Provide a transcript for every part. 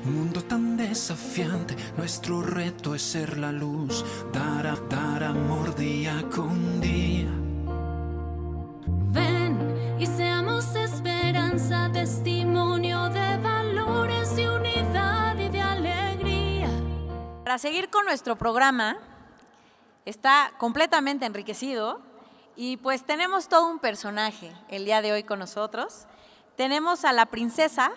Un mundo tan desafiante, nuestro reto es ser la luz, dar amor día con día. Ven y seamos esperanza, testimonio de valores, de unidad y de alegría. Para seguir con nuestro programa, está completamente enriquecido y pues tenemos todo un personaje el día de hoy con nosotros. Tenemos a la princesa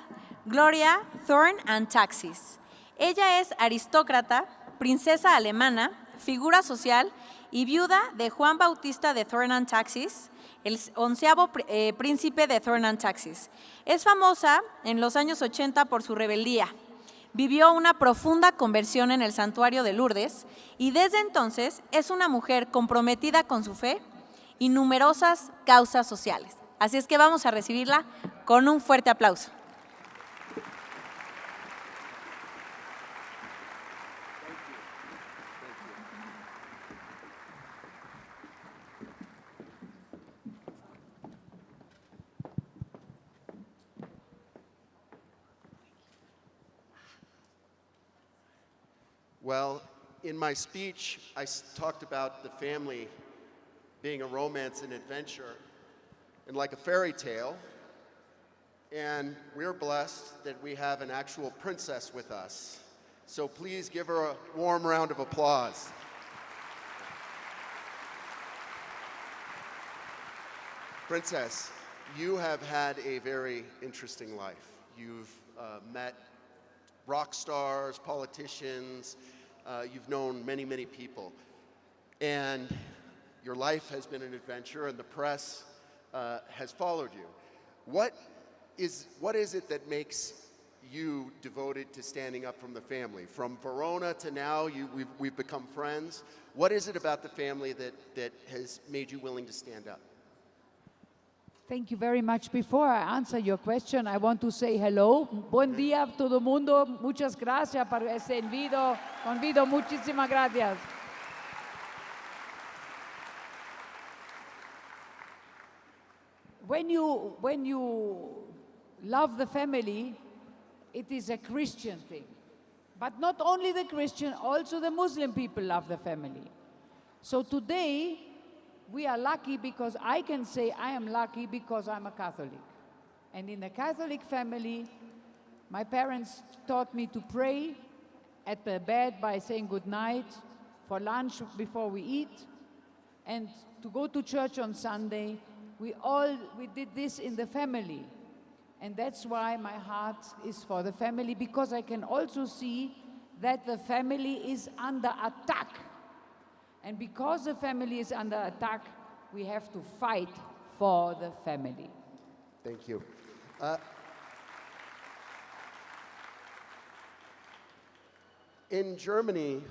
Gloria Thorn and Taxis. Ella es aristócrata, princesa alemana, figura social y viuda de Juan Bautista de Thorn and Taxis, el 11º príncipe de Thorn and Taxis. Es famosa en los años 80 por su rebeldía. Vivió una profunda conversión en el santuario de Lourdes y desde entonces es una mujer comprometida con su fe y numerosas causas sociales. Así es que vamos a recibirla con un fuerte aplauso. Well, in my speech, I talked about the family being a romance and adventure and like a fairy tale. And we're blessed that we have an actual princess with us. So please give her a warm round of applause. Princess, you have had a very interesting life. You've met rock stars, politicians, you've known many, many people. And your life has been an adventure and the press has followed you. What is it that makes you devoted to standing up from the family? From Verona to now, we've become friends. What is it about the family that has made you willing to stand up? Thank you very much. Before I answer your question, I want to say hello. Buen día a todo mundo. Muchas gracias por este convido. Muchísimas gracias. When you love the family, it is a Christian thing. But not only the Christian, also the Muslim people love the family. So today, we are lucky because I can say I am lucky because I'm a Catholic. And in a Catholic family, my parents taught me to pray at the bed by saying good night, for lunch before we eat, and to go to church on Sunday. We did this in the family. And that's why my heart is for the family, because I can also see that the family is under attack. And because the family is under attack, we have to fight for the family. Thank you. In Germany,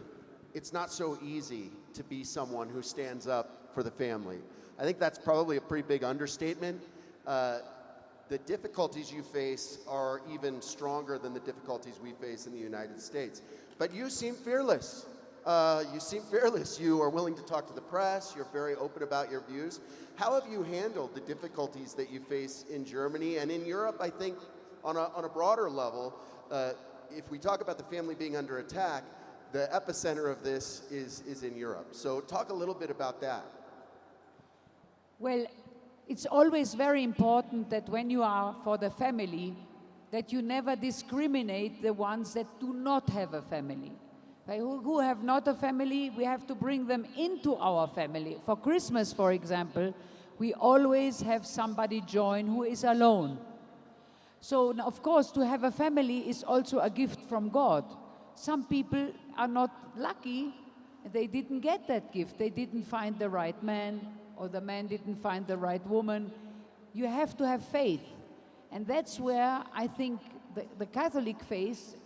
it's not so easy to be someone who stands up for the family. I think that's probably a pretty big understatement. The difficulties you face are even stronger than the difficulties we face in the United States. But you seem fearless. You are willing to talk to the press. You're very open about your views. How have you handled the difficulties that you face in Germany and in Europe? I think on a broader level, if we talk about the family being under attack, the epicenter of this is in Europe. So talk a little bit about that. Well, it's always very important that when you are for the family, that you never discriminate the ones that do not have a family. Who have not a family, we have to bring them into our family. For Christmas, for example, we always have somebody join who is alone. So, of course, to have a family is also a gift from God. Some people are not lucky, they didn't get that gift. They didn't find the right man, or the man didn't find the right woman. You have to have faith. And that's where I think the Catholic faith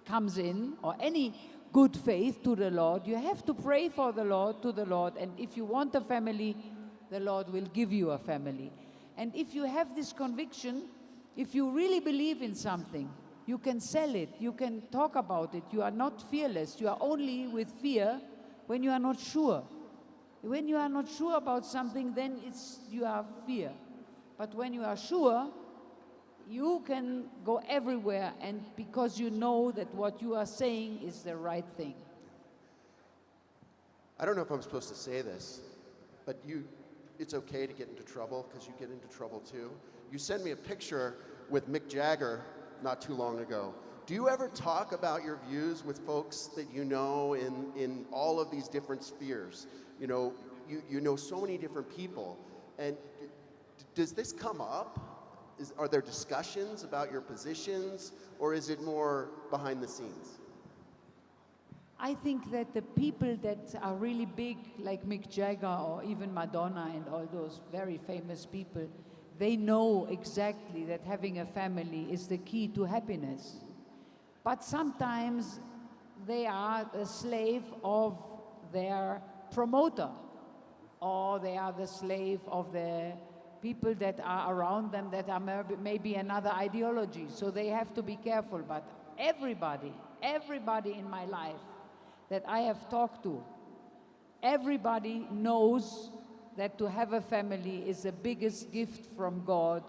comes in, or any good faith to the Lord. You have to pray for the Lord, to the Lord, and if you want a family, the Lord will give you a family. And if you have this conviction, if you really believe in something, you can sell it, you can talk about it. You are not fearless. You are only with fear when you are not sure. When you are not sure about something, then you are fear. But when you are sure, you can go everywhere, and because you know that what you are saying is the right thing. I don't know if I'm supposed to say this, but it's okay to get into trouble because you get into trouble too. You sent me a picture with Mick Jagger not too long ago. Do you ever talk about your views with folks that you know in all of these different spheres? You know so many different people, and does this come up? Are there discussions about your positions, or is it more behind the scenes? I think that the people that are really big, like Mick Jagger or even Madonna and all those very famous people, they know exactly that having a family is the key to happiness. But sometimes they are the slave of their promoter, or they are the slave of the people that are around them that are maybe another ideology. So they have to be careful. But everybody in my life that I have talked to, everybody knows that to have a family is the biggest gift from God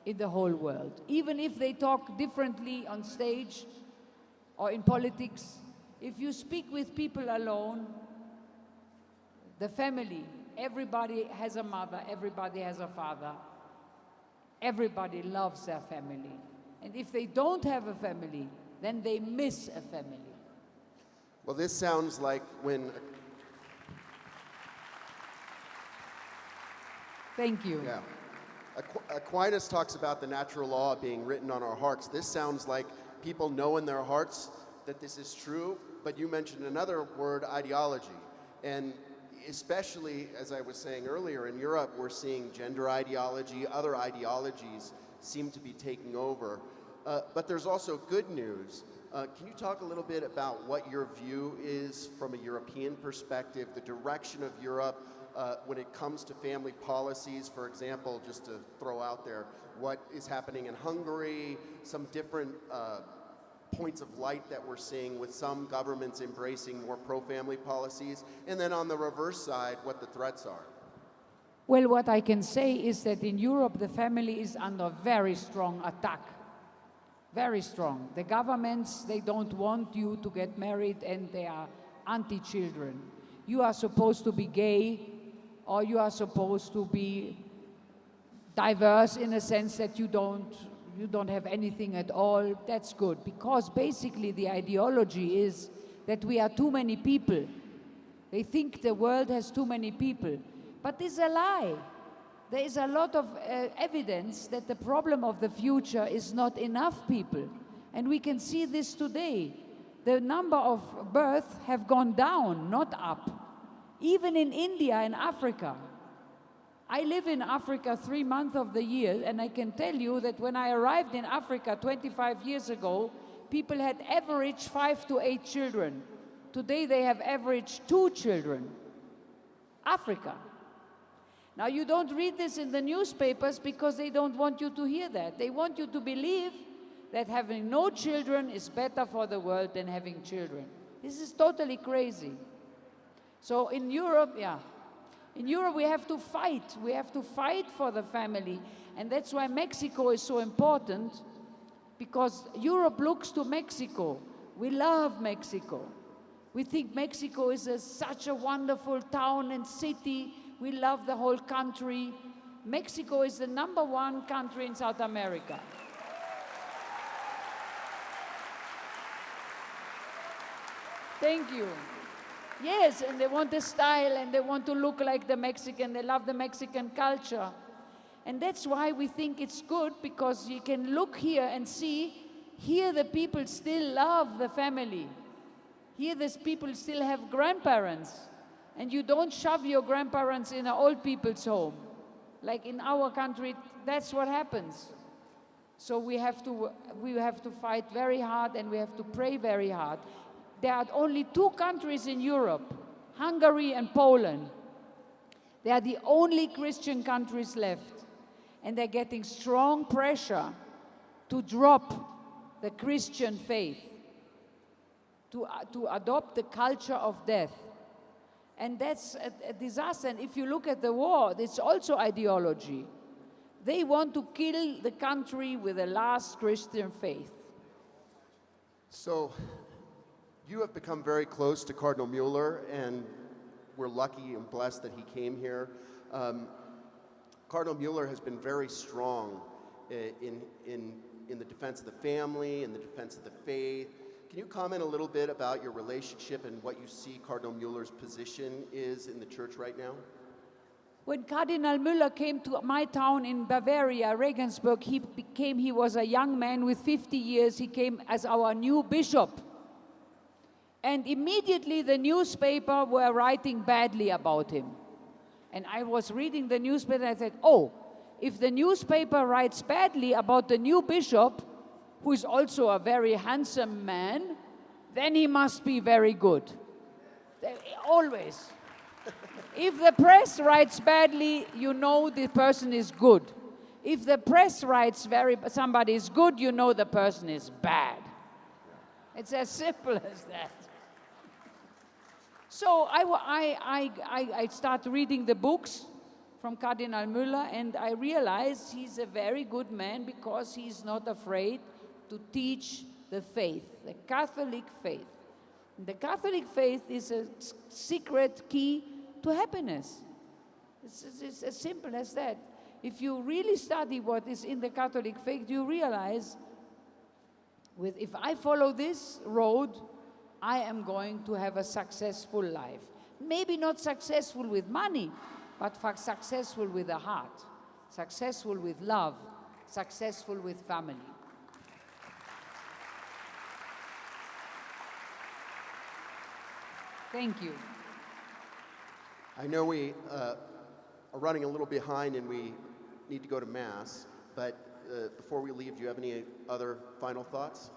in the whole world. Even if they talk differently on stage or in politics, if you speak with people alone, the family, everybody has a mother, everybody has a father, everybody loves their family. And if they don't have a family, then they miss a family. Well, this sounds like when... Thank you. Yeah. Aquinas talks about the natural law being written on our hearts. This sounds like people know in their hearts that this is true, but you mentioned another word, ideology. And especially, as I was saying earlier, in Europe, we're seeing gender ideology, other ideologies seem to be taking over. But there's also good news. Can you talk a little bit about what your view is from a European perspective, the direction of Europe when it comes to family policies? For example, just to throw out there, what is happening in Hungary, some different points of light that we're seeing with some governments embracing more pro-family policies, and then on the reverse side, what the threats are. Well, what I can say is that in Europe, the family is under very strong attack. Very strong. The governments, they don't want you to get married, and they are anti-children. You are supposed to be gay, or you are supposed to be diverse in a sense that you don't have anything at all. That's good, because basically the ideology is that we are too many people. They think the world has too many people, but it's a lie. There is a lot of evidence that the problem of the future is not enough people, and we can see this today. The number of births have gone down, not up. Even in India and Africa. I live in Africa 3 months of the year, and I can tell you that when I arrived in Africa 25 years ago, people had average 5 to 8 children. Today they have average 2 children. Africa. Now you don't read this in the newspapers because they don't want you to hear that. They want you to believe that having no children is better for the world than having children. This is totally crazy. So in Europe, in Europe we have to fight. We have to fight for the family. And that's why Mexico is so important, because Europe looks to Mexico. We love Mexico. We think Mexico is such a wonderful town and city. We love the whole country. Mexico is the #1 country in South America. Thank you. Yes, and they want the style, and they want to look like the Mexican. They love the Mexican culture. And that's why we think it's good, because you can look here and see, here the people still love the family. Here these people still have grandparents. And you don't shove your grandparents in an old people's home. Like in our country, that's what happens. So we have to fight very hard, and we have to pray very hard. There are only 2 countries in Europe, Hungary and Poland. They are the only Christian countries left. And they're getting strong pressure to drop the Christian faith, to adopt the culture of death. And that's a disaster. And if you look at the war, it's also ideology. They want to kill the country with the last Christian faith. So, you have become very close to Cardinal Mueller, and we're lucky and blessed that he came here. Cardinal Mueller has been very strong in the defense of the family, in the defense of the faith. Can you comment a little bit about your relationship and what you see Cardinal Mueller's position is in the church right now? When Cardinal Müller came to my town in Bavaria, Regensburg, he was a young man with 50 years. He came as our new bishop. And immediately the newspaper were writing badly about him. And I was reading the newspaper and I said, oh, if the newspaper writes badly about the new bishop, who is also a very handsome man, then he must be very good. Always. If the press writes badly, you know the person is good. If the press writes somebody is good, you know the person is bad. It's as simple as that. So I start reading the books from Cardinal Müller, and I realize he's a very good man because he's not afraid to teach the faith, the Catholic faith. The Catholic faith is a secret key to happiness. It's as simple as that. If you really study what is in the Catholic faith, you realize if I follow this road, I am going to have a successful life. Maybe not successful with money, but successful with the heart, successful with love, successful with family. Thank you. I know we are running a little behind and we need to go to Mass, but before we leave, do you have any other final thoughts?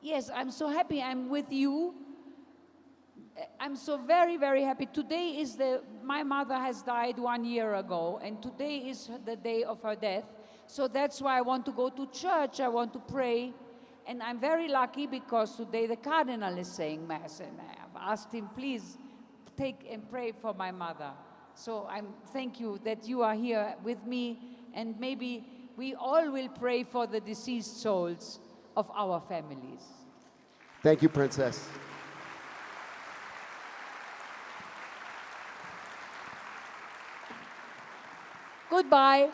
Yes, I'm so happy I'm with you. I'm so very, very happy. Today is my mother has died 1 year ago, and today is the day of her death. So that's why I want to go to church, I want to pray. And I'm very lucky because today the Cardinal is saying Mass, and I have asked him, please, take and pray for my mother. So thank you that you are here with me, and maybe we all will pray for the deceased souls of our families. Thank you, Princess. Goodbye.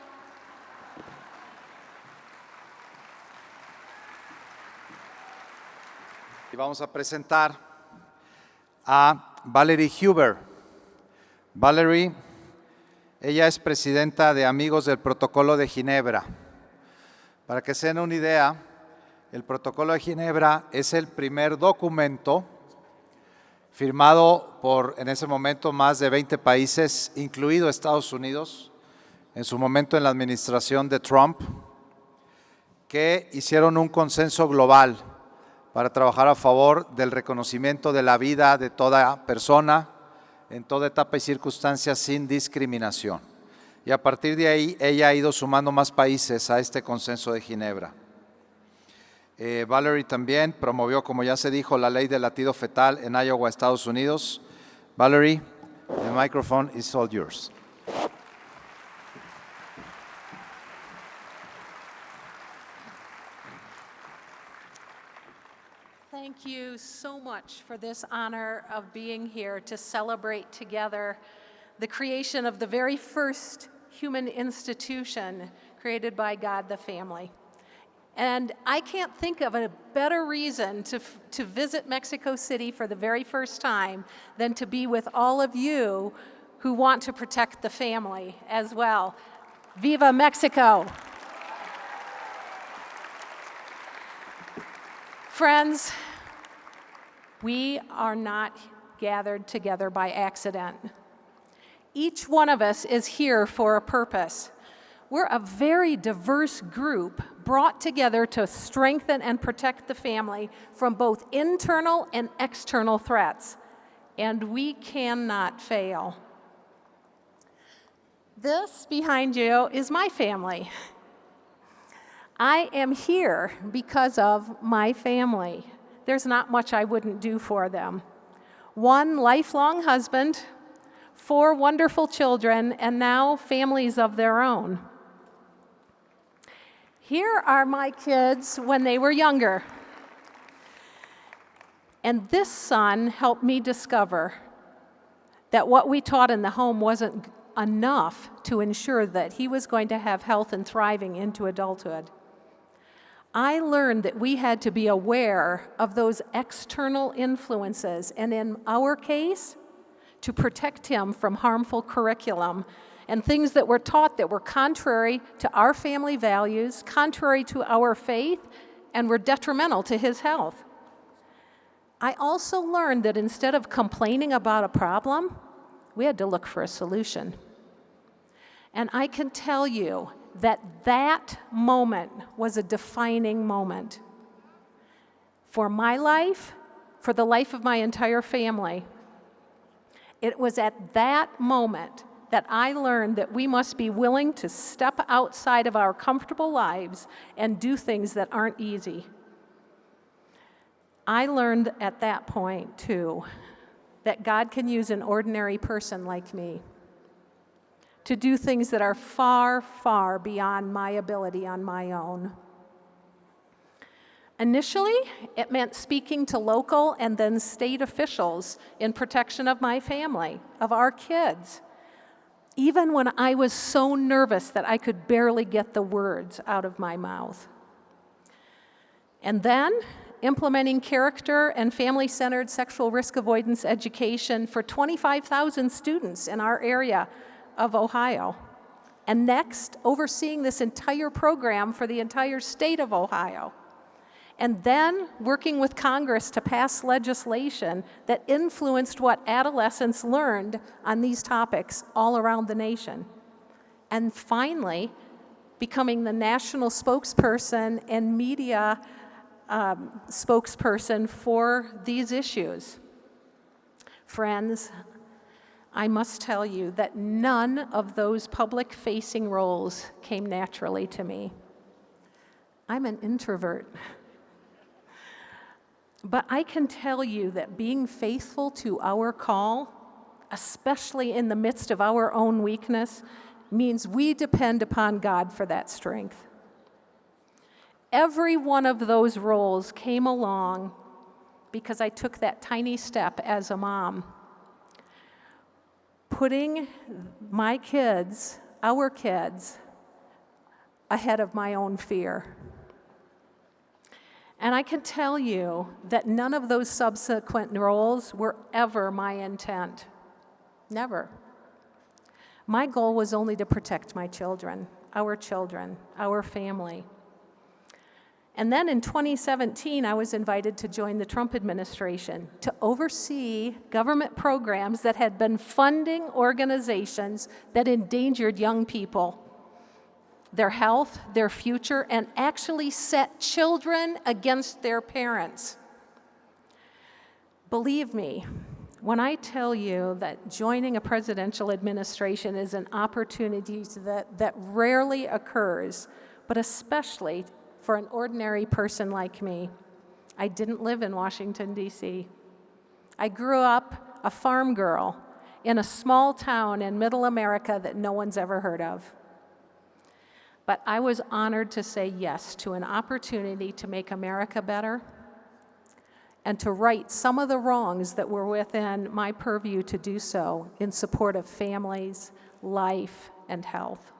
Y vamos a presentar a Valerie Huber. Valerie, ella es presidenta de Amigos del Protocolo de Ginebra. Para que se den una idea, el Protocolo de Ginebra es el primer documento firmado por, en ese momento, más de 20 países, incluido Estados Unidos, en su momento en la administración de Trump, que hicieron un consenso global para trabajar a favor del reconocimiento de la vida de toda persona, en toda etapa y circunstancia, sin discriminación. Y a partir de ahí, ella ha ido sumando más países a este consenso de Ginebra. Valerie también promovió, como ya se dijo, la ley del latido fetal en Iowa, Estados Unidos. Valerie, the microphone is all yours. Thank you so much for this honor of being here to celebrate together the creation of the very first human institution created by God, the family. And I can't think of a better reason to visit Mexico City for the very first time than to be with all of you who want to protect the family as well. Viva Mexico! Friends, we are not gathered together by accident. Each one of us is here for a purpose. We're a very diverse group brought together to strengthen and protect the family from both internal and external threats, and we cannot fail. This behind you is my family. I am here because of my family. There's not much I wouldn't do for them. One lifelong husband, 4 wonderful children, and now families of their own. Here are my kids when they were younger. And this son helped me discover that what we taught in the home wasn't enough to ensure that he was going to have health and thriving into adulthood. I learned that we had to be aware of those external influences, and in our case, to protect him from harmful curriculum and things that were taught that were contrary to our family values, contrary to our faith, and were detrimental to his health. I also learned that instead of complaining about a problem, we had to look for a solution. And I can tell you that that moment was a defining moment for my life, for the life of my entire family. It was at that moment that I learned that we must be willing to step outside of our comfortable lives and do things that aren't easy. I learned at that point, too, that God can use an ordinary person like me to do things that are far, far beyond my ability on my own. Initially, it meant speaking to local and then state officials in protection of my family, of our kids, even when I was so nervous that I could barely get the words out of my mouth. And then, implementing character and family-centered sexual risk avoidance education for 25,000 students in our area of Ohio. And next, overseeing this entire program for the entire state of Ohio. And then working with Congress to pass legislation that influenced what adolescents learned on these topics all around the nation. And finally, becoming the national spokesperson and media spokesperson for these issues. Friends, I must tell you that none of those public-facing roles came naturally to me. I'm an introvert. But I can tell you that being faithful to our call, especially in the midst of our own weakness, means we depend upon God for that strength. Every one of those roles came along because I took that tiny step as a mom, putting my kids, our kids, ahead of my own fear. And I can tell you that none of those subsequent roles were ever my intent. Never. My goal was only to protect my children, our family. And then in 2017, I was invited to join the Trump administration to oversee government programs that had been funding organizations that endangered young people, their health, their future, and actually set children against their parents. Believe me, when I tell you that joining a presidential administration is an opportunity that rarely occurs, but especially for an ordinary person like me. I didn't live in Washington, D.C. I grew up a farm girl in a small town in middle America that no one's ever heard of. But I was honored to say yes to an opportunity to make America better and to right some of the wrongs that were within my purview to do so in support of families, life, and health.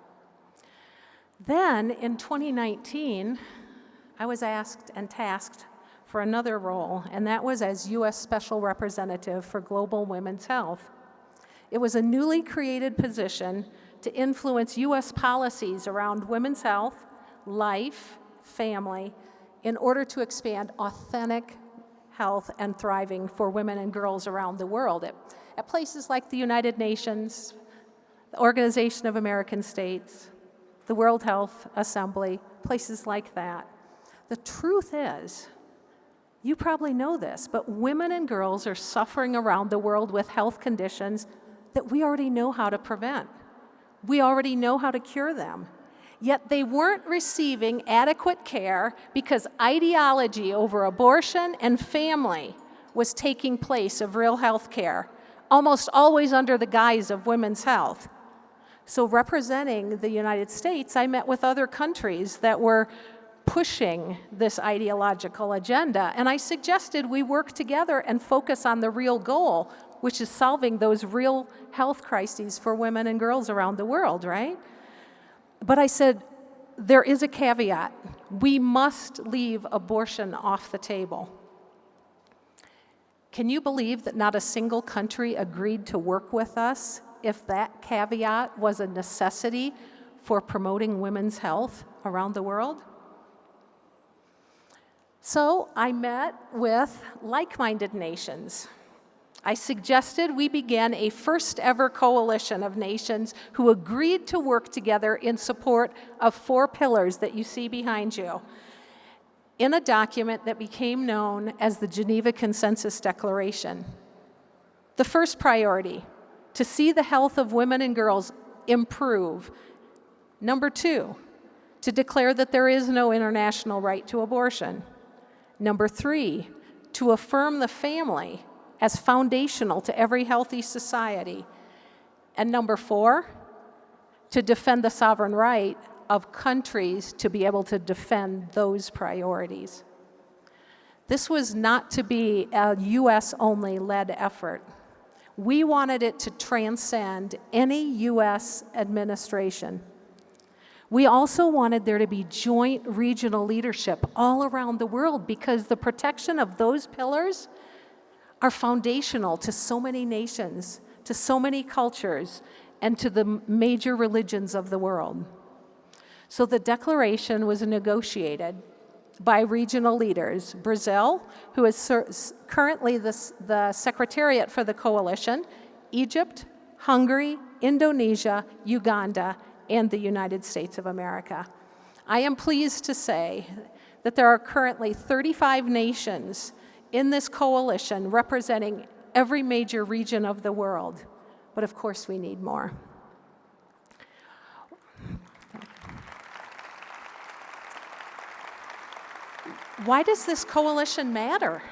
Then, in 2019, I was asked and tasked for another role, and that was as U.S. Special Representative for Global Women's Health. It was a newly created position to influence U.S. policies around women's health, life, family, in order to expand authentic health and thriving for women and girls around the world at places like the United Nations, the Organization of American States, the World Health Assembly, places like that. The truth is, you probably know this, but women and girls are suffering around the world with health conditions that we already know how to prevent. We already know how to cure them. Yet they weren't receiving adequate care because ideology over abortion and family was taking place of real health care, almost always under the guise of women's health. So representing the United States, I met with other countries that were pushing this ideological agenda, and I suggested we work together and focus on the real goal, which is solving those real health crises for women and girls around the world, right? But I said, there is a caveat. We must leave abortion off the table. Can you believe that not a single country agreed to work with us if that caveat was a necessity for promoting women's health around the world? So I met with like-minded nations. I suggested we begin a first-ever coalition of nations who agreed to work together in support of 4 pillars that you see behind you in a document that became known as the Geneva Consensus Declaration. The first priority, to see the health of women and girls improve. Number 2, to declare that there is no international right to abortion. Number 3, to affirm the family as foundational to every healthy society. And number 4, to defend the sovereign right of countries to be able to defend those priorities. This was not to be a US-only led effort. We wanted it to transcend any US administration. We also wanted there to be joint regional leadership all around the world because the protection of those pillars are foundational to so many nations, to so many cultures, and to the major religions of the world. So the declaration was negotiated by regional leaders. Brazil, who is currently the secretariat for the coalition, Egypt, Hungary, Indonesia, Uganda, and the United States of America. I am pleased to say that there are currently 35 nations in this coalition representing every major region of the world. But of course, we need more. Why does this coalition matter?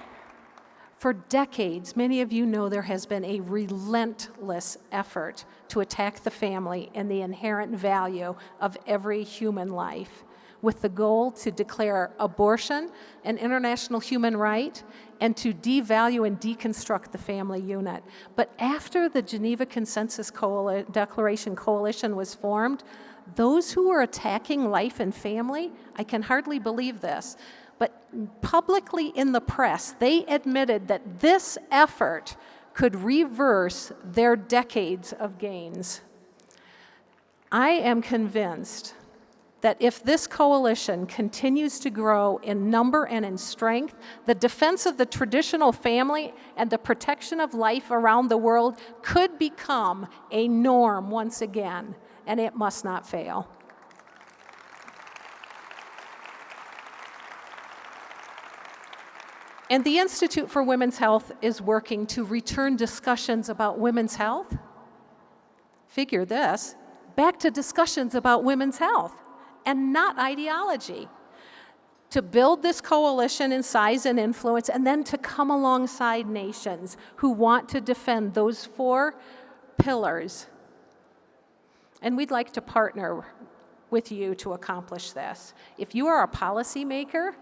For decades, many of you know there has been a relentless effort to attack the family and the inherent value of every human life, with the goal to declare abortion an international human right and to devalue and deconstruct the family unit. But after the Geneva Consensus Declaration Coalition was formed, those who were attacking life and family, I can hardly believe this, but publicly in the press, they admitted that this effort could reverse their decades of gains. I am convinced that if this coalition continues to grow in number and in strength, the defense of the traditional family and the protection of life around the world could become a norm once again, and it must not fail. And the Institute for Women's Health is working to return discussions about women's health, figure this, back to discussions about women's health and not ideology. To build this coalition in size and influence, and then to come alongside nations who want to defend those 4 pillars. And we'd like to partner with you to accomplish this. If you are a policymaker,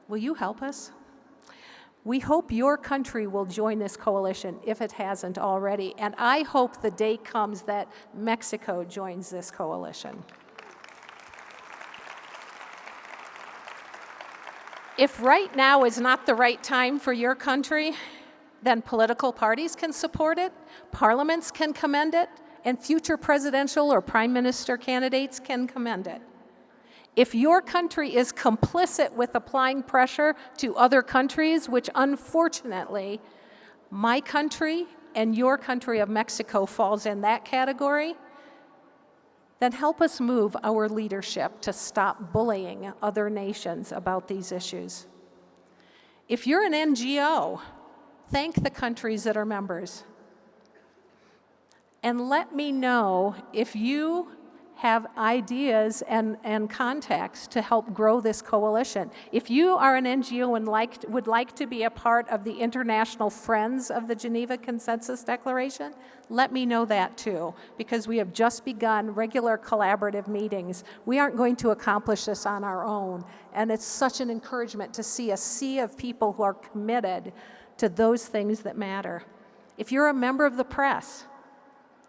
will you help us? We hope your country will join this coalition if it hasn't already, and I hope the day comes that Mexico joins this coalition. If right now is not the right time for your country, then political parties can support it, parliaments can commend it, and future presidential or prime minister candidates can commend it. If your country is complicit with applying pressure to other countries, which unfortunately my country and your country of Mexico falls in that category, then help us move our leadership to stop bullying other nations about these issues. If you're an NGO, thank the countries that are members. And let me know if you have ideas and contacts to help grow this coalition. If you are an NGO and would like to be a part of the International Friends of the Geneva Consensus Declaration, let me know that too, because we have just begun regular collaborative meetings. We aren't going to accomplish this on our own, and it's such an encouragement to see a sea of people who are committed to those things that matter. If you're a member of the press,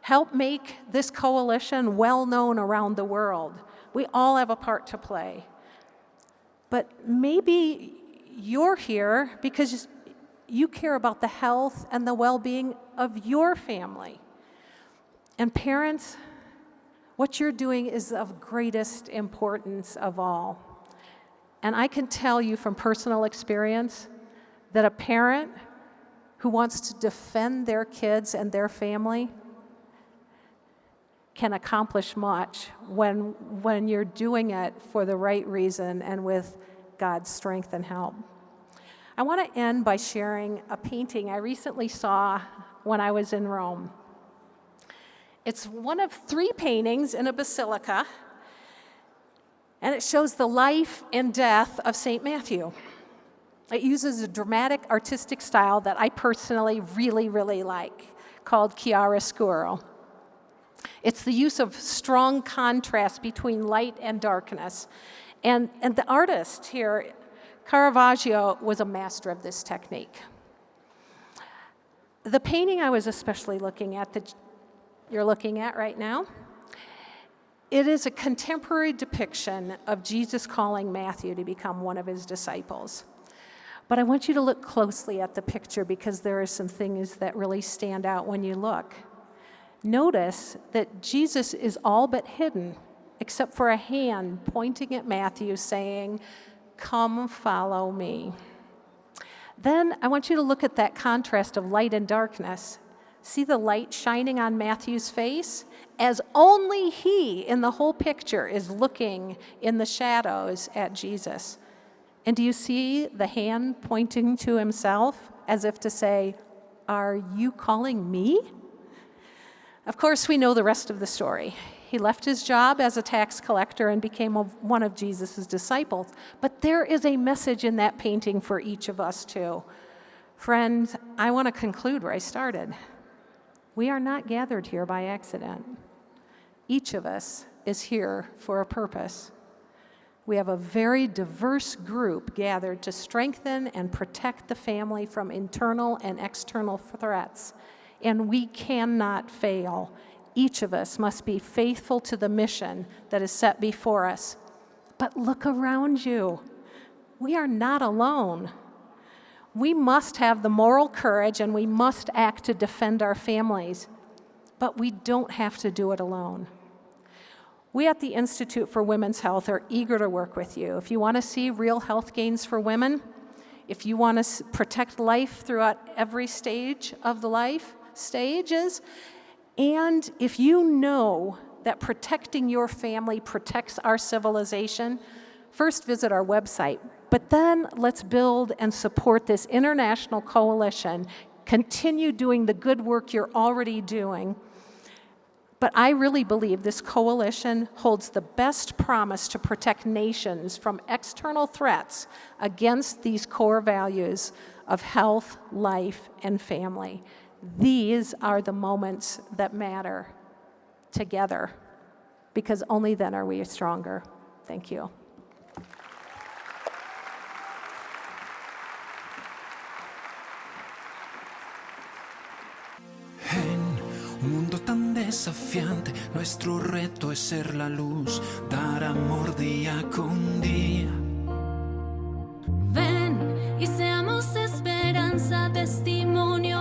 help make this coalition well known around the world. We all have a part to play. But maybe you're here because you care about the health and the well-being of your family. And parents, what you're doing is of greatest importance of all. And I can tell you from personal experience that a parent who wants to defend their kids and their family can accomplish much when you're doing it for the right reason and with God's strength and help. I want to end by sharing a painting I recently saw when I was in Rome. It's one of 3 paintings in a basilica, and it shows the life and death of St. Matthew. It uses a dramatic artistic style that I personally really, really like, called chiaroscuro. It's the use of strong contrast between light and darkness. And the artist here, Caravaggio, was a master of this technique. The painting I was especially looking at, that you're looking at right now, it is a contemporary depiction of Jesus calling Matthew to become one of his disciples. But I want you to look closely at the picture because there are some things that really stand out when you look. Notice that Jesus is all but hidden, except for a hand pointing at Matthew saying, "Come follow me." Then I want you to look at that contrast of light and darkness. See the light shining on Matthew's face, as only he in the whole picture is looking in the shadows at Jesus. And do you see the hand pointing to himself as if to say, "Are you calling me?" Of course, we know the rest of the story. He left his job as a tax collector and became one of Jesus' disciples. But there is a message in that painting for each of us, too. Friends, I want to conclude where I started. We are not gathered here by accident. Each of us is here for a purpose. We have a very diverse group gathered to strengthen and protect the family from internal and external threats. And we cannot fail. Each of us must be faithful to the mission that is set before us. But look around you. We are not alone. We must have the moral courage and we must act to defend our families. But we don't have to do it alone. We at the Institute for Women's Health are eager to work with you. If you want to see real health gains for women, if you want to protect life throughout every stage of the life stages, and if you know that protecting your family protects our civilization, first visit our website. But then let's build and support this international coalition. Continue doing the good work you're already doing. But I really believe this coalition holds the best promise to protect nations from external threats against these core values of health, life, and family. These are the moments that matter together, because only then are we stronger. Thank you. Un mundo tan desafiante, nuestro reto es ser la luz, dar amor día con día.